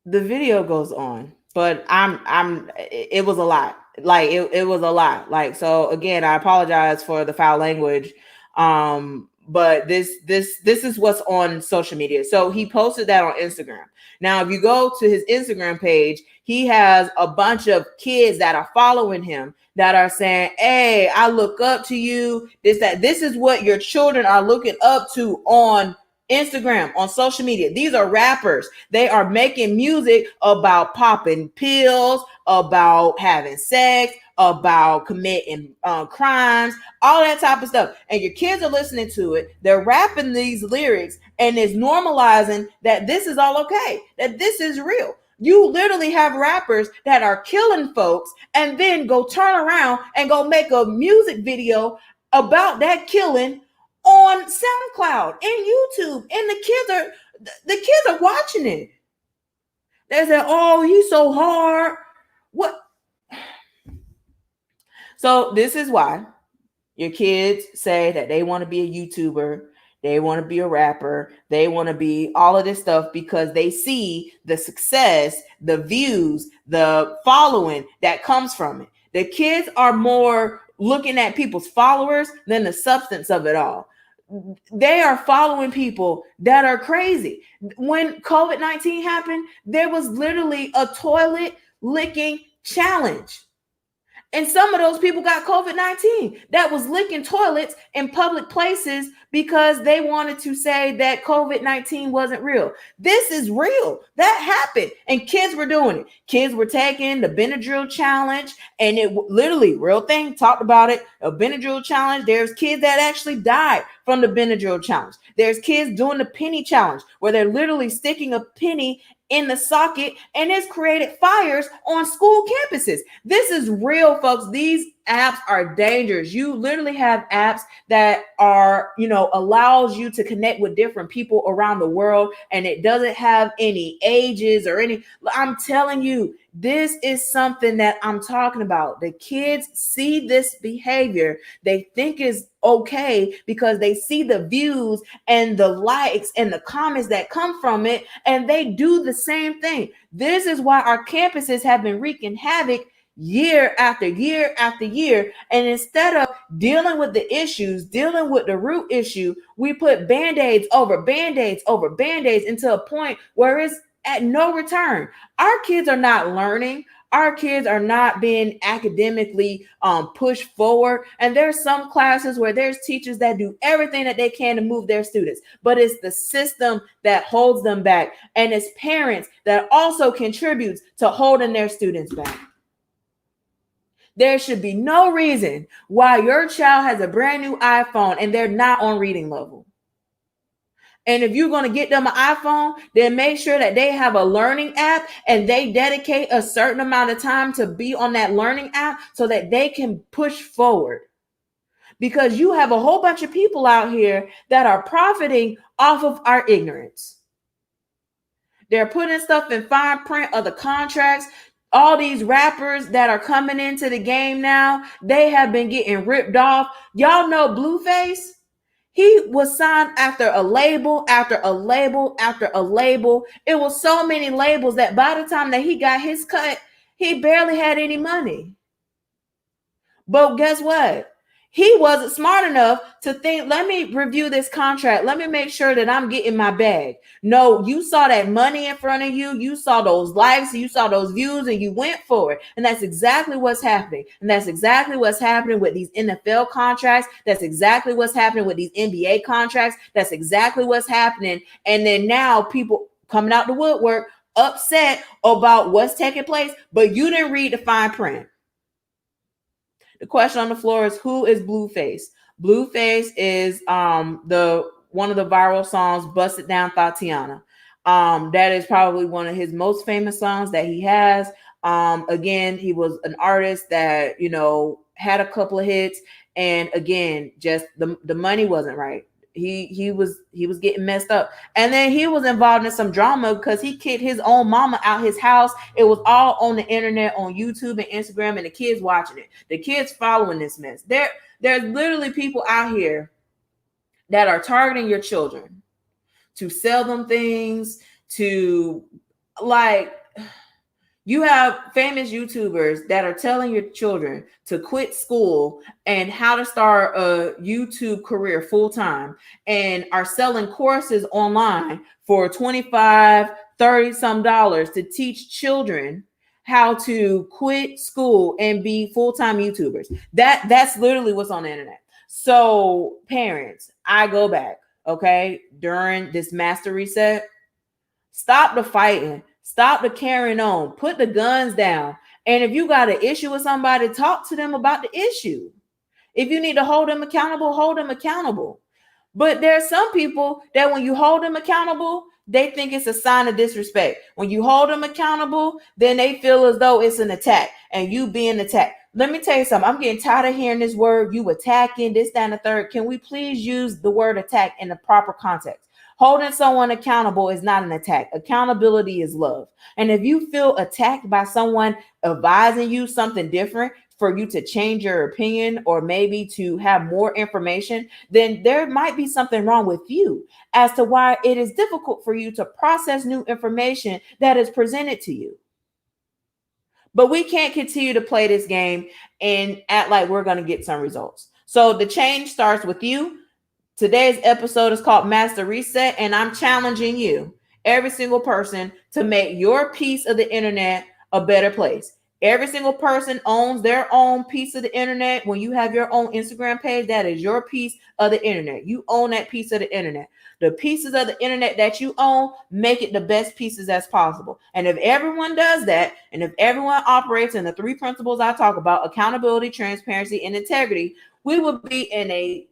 the video goes on, but it was a lot. Like it was a lot. Like, so again, I apologize for the foul language. But this is what's on social media. So he posted that on Instagram. Now, if you go to his Instagram page, he has a bunch of kids that are following him that are saying, "Hey, I look up to you." This is what your children are looking up to on Instagram, on social media. These are rappers. They are making music about popping pills, about having sex, about committing crimes, all that type of stuff. And your kids are listening to it. They're rapping these lyrics, and it's normalizing that this is all okay, that this is real. You literally have rappers that are killing folks and then go turn around and go make a music video about that killing on SoundCloud and YouTube, and the kids are watching it. They say, "Oh, he's so hard." What? So this is why your kids say that they want to be a YouTuber, they want to be a rapper, they want to be all of this stuff, because they see the success, the views, the following that comes from it. The kids are more looking at people's followers than the substance of it all. They are following people that are crazy. When COVID-19 happened, there was literally a toilet licking challenge. And some of those people got COVID-19 that was licking toilets in public places because they wanted to say that COVID-19 wasn't real. This is real. That happened. And kids were doing it. Kids were taking the Benadryl challenge, and it literally, real thing, talked about it, a Benadryl challenge. There's kids that actually died from the Benadryl challenge. There's kids doing the penny challenge, where they're literally sticking a penny in the socket, and it's created fires on school campuses. This is real, folks. These apps are dangerous. You literally have apps that are, allows you to connect with different people around the world, and it doesn't have any ages or any. I'm telling you, this is something that I'm talking about. The kids see this behavior. They think is okay because they see the views and the likes and the comments that come from it, and they do the same thing. This is why our campuses have been wreaking havoc year after year after year. And instead of dealing with the issues, dealing with the root issue, we put band-aids over band-aids over band-aids into a point where it's at no return. Our kids are not learning. Our kids are not being academically pushed forward. And there's some classes where there's teachers that do everything that they can to move their students, but it's the system that holds them back. And it's parents that also contributes to holding their students back. There should be no reason why your child has a brand new iPhone and they're not on reading level. And if you're going to get them an iPhone, then make sure that they have a learning app and they dedicate a certain amount of time to be on that learning app so that they can push forward. Because you have a whole bunch of people out here that are profiting off of our ignorance. They're putting stuff in fine print of the contracts. All these rappers that are coming into the game now, they have been getting ripped off. Y'all know Blueface? He was signed after a label, after a label, after a label. It was so many labels that by the time that he got his cut, he barely had any money. But guess what? He wasn't smart enough to think, let me review this contract. Let me make sure that I'm getting my bag. No, you saw that money in front of you. You saw those likes, you saw those views, and you went for it. And that's exactly what's happening. And that's exactly what's happening with these NFL contracts. That's exactly what's happening with these NBA contracts. That's exactly what's happening. And then now people coming out the woodwork upset about what's taking place, but you didn't read the fine print. The question on the floor is, who is Blueface? Blueface is the one of the viral songs, Bust It Down Tatiana. That is probably one of his most famous songs that he has. Again, he was an artist that, you know, had a couple of hits, and again, just the money wasn't right. He was getting messed up, and then he was involved in some drama because he kicked his own mama out his house. It was all on the internet, on YouTube and Instagram, and the kids watching it. The kids following this mess. There's literally people out here that are targeting your children to sell them things, to, like, you have famous YouTubers that are telling your children to quit school and how to start a YouTube career full time, and are selling courses online for $25, $30 some to teach children how to quit school and be full-time YouTubers. That's literally what's on the internet. So parents, I go back, okay, during this master reset, stop the fighting. Stop the carrying on. Put the guns down. And if you got an issue with somebody, talk to them about the issue. If you need to hold them accountable, hold them accountable. But there are some people that when you hold them accountable, they think it's a sign of disrespect. When you hold them accountable, then they feel as though it's an attack and you being attacked. Let me tell you something. I'm getting tired of hearing this word, you attacking, this, that, and the third. Can we please use the word attack in the proper context? Holding someone accountable is not an attack. Accountability is love. And if you feel attacked by someone advising you something different for you to change your opinion or maybe to have more information, then there might be something wrong with you as to why it is difficult for you to process new information that is presented to you. But we can't continue to play this game and act like we're going to get some results. So the change starts with you. Today's episode is called Master Reset, and I'm challenging you, every single person, to make your piece of the internet a better place. Every single person owns their own piece of the internet. When you have your own Instagram page, that is your piece of the internet. You own that piece of the internet. The pieces of the internet that you own, make it the best pieces as possible. And if everyone does that, and if everyone operates in the three principles I talk about, accountability, transparency, and integrity, we will be in a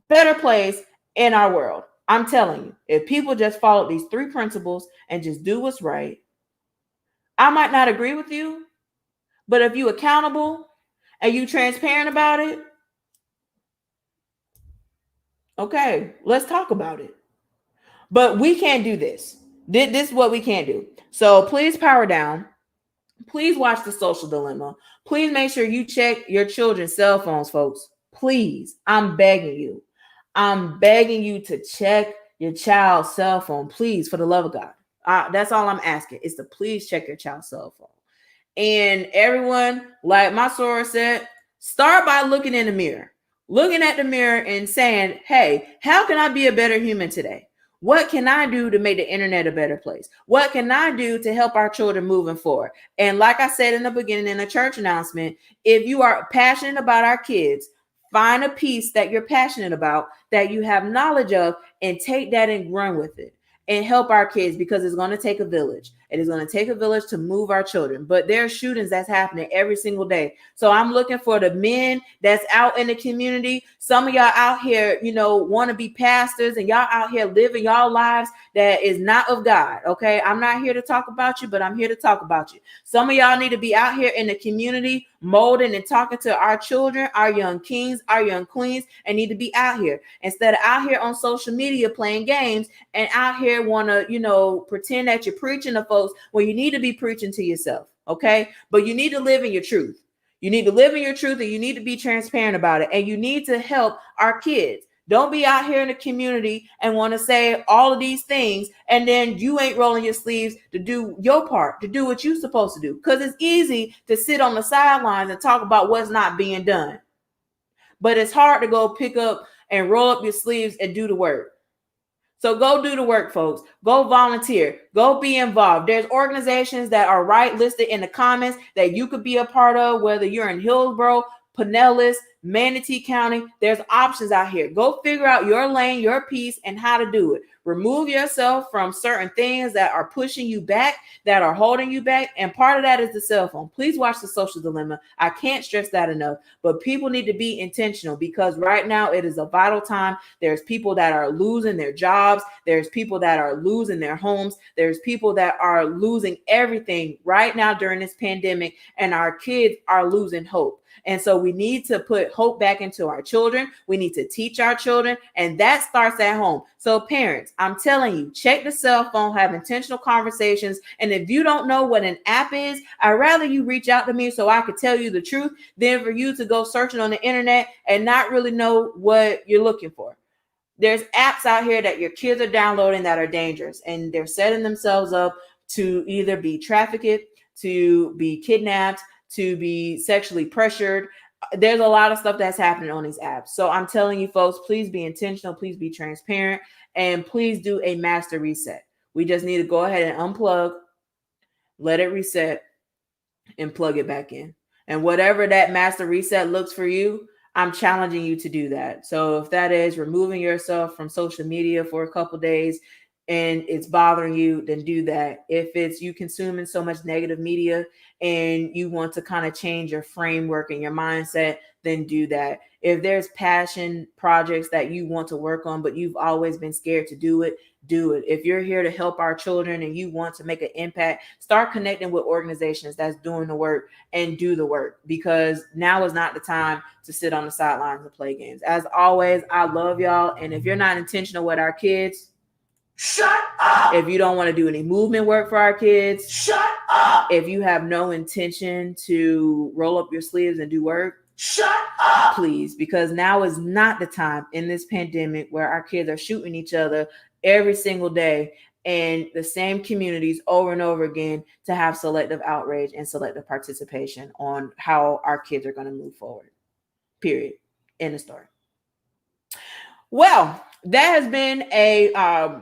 better place in our world. I'm telling you, if people just follow these three principles and just do what's right, I might not agree with you, but if you accountable and you transparent about it, okay, let's talk about it. But we can't do this. This is what we can't do. So please power down. Please watch The Social Dilemma. Please make sure you check your children's cell phones, folks. Please, I'm begging you. I'm begging you to check your child's cell phone, please, for the love of God. That's all I'm asking, is to please check your child's cell phone. And everyone, like my Sora said, start by looking in the mirror, looking at the mirror and saying, hey, how can I be a better human today? What can I do to make the internet a better place? What can I do to help our children moving forward? And like I said in the beginning in the church announcement, if you are passionate about our kids, find a piece that you're passionate about, that you have knowledge of, and take that and run with it and help our kids, because it's going to take a village. It is going to take a village to move our children. But there are shootings that's happening every single day. So I'm looking for the men that's out in the community. Some of y'all out here, want to be pastors, and y'all out here living y'all lives that is not of God. Okay. I'm not here to talk about you, but I'm here to talk about you. Some of y'all need to be out here in the community molding and talking to our children, our young kings, our young queens, and need to be out here instead of out here on social media playing games and out here want to, pretend that you're preaching to folks when you need to be preaching to yourself. Okay. But you need to live in your truth. You need to live in your truth, and you need to be transparent about it. And you need to help our kids. Don't be out here in the community and want to say all of these things, and then you ain't rolling your sleeves to do your part, to do what you're supposed to do. Because it's easy to sit on the sidelines and talk about what's not being done. but it's hard to go pick up and roll up your sleeves and do the work. So go do the work, folks. Go volunteer. Go be involved. There's organizations that are listed in the comments that you could be a part of, whether you're in Hillsborough, Pinellas, Manatee County. There's options out here. Go figure out your lane, your piece, and how to do it. Remove yourself from certain things that are pushing you back, that are holding you back. And part of that is the cell phone. Please watch The Social Dilemma. I can't stress that enough. But people need to be intentional, because right now it is a vital time. There's people that are losing their jobs. There's people that are losing their homes. There's people that are losing everything right now during this pandemic. And our kids are losing hope. And so we need to put hope back into our children. We need to teach our children, and that starts at home. So parents, I'm telling you, check the cell phone, have intentional conversations. And if you don't know what an app is, I'd rather you reach out to me so I could tell you the truth than for you to go searching on the internet and not really know what you're looking for. There's apps out here that your kids are downloading that are dangerous, and they're setting themselves up to either be trafficked, to be kidnapped, to be sexually pressured. There's a lot of stuff that's happening on these apps. So I'm telling you folks, please be intentional, please be transparent, and please do a master reset. We just need to go ahead and unplug, let it reset, and plug it back in. And whatever that master reset looks for you, I'm challenging you to do that. So if that is removing yourself from social media for a couple days and it's bothering you, then do that. If it's you consuming so much negative media and you want to kind of change your framework and your mindset, then do that. If there's passion projects that you want to work on, but you've always been scared to do it, do it. If you're here to help our children and you want to make an impact, start connecting with organizations that's doing the work and do the work, because now is not the time to sit on the sidelines and play games. As always, I love y'all. And if you're not intentional with our kids, shut up. If you don't want to do any movement work for our kids, shut up. If you have no intention to roll up your sleeves and do work, shut up, please, because now is not the time in this pandemic where our kids are shooting each other every single day in the same communities over and over again to have selective outrage and selective participation on how our kids are going to move forward. Period. End of story. Well, that has been a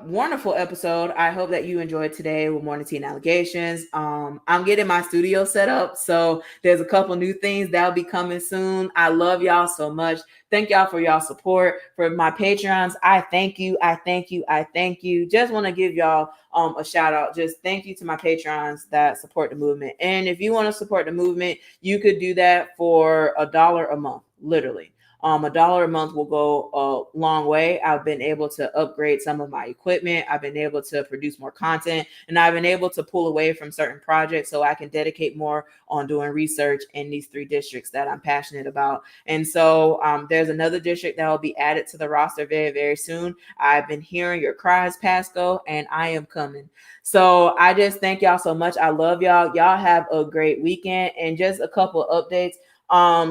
wonderful episode. I hope that you enjoyed today with Morning Tea and Allegations. I'm getting my studio set up, so there's a couple new things that'll be coming soon. I love y'all so much. Thank y'all for y'all support. For my Patreons, I thank you. I thank you. I thank you. Just want to give y'all a shout out. Just thank you to my Patreons that support the movement. And if you want to support the movement, you could do that for $1 a month, literally. $1 a month will go a long way. I've been able to upgrade some of my equipment. I've been able to produce more content, and I've been able to pull away from certain projects so I can dedicate more on doing research in these 3 districts that I'm passionate about. And so there's another district that will be added to the roster very, very soon. I've been hearing your cries, Pasco, and I am coming. So I just thank y'all so much. I love y'all. Y'all have a great weekend. And just a couple of updates.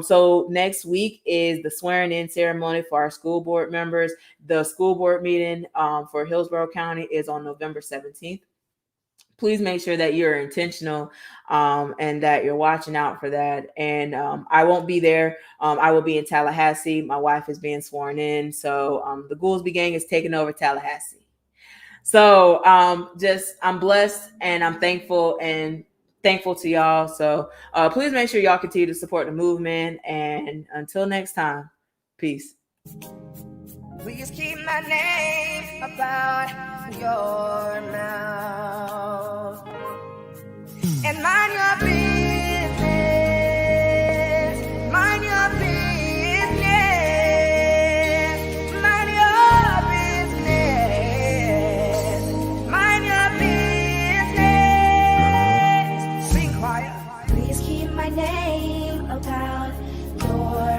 So next week is the swearing in ceremony for our school board members. The school board meeting for Hillsborough County is on November 17th. Please make sure that you're intentional and that you're watching out for that. And I won't be there. I will be in Tallahassee. My wife is being sworn in. So the Goolsby gang is taking over Tallahassee. So I'm blessed and I'm thankful to y'all. So please make sure y'all continue to support the movement. And until next time, peace. Please keep my name about your mouth and mind your business. Mind your business. Mind your business. Mind your business. Sing choir. Please keep my name about your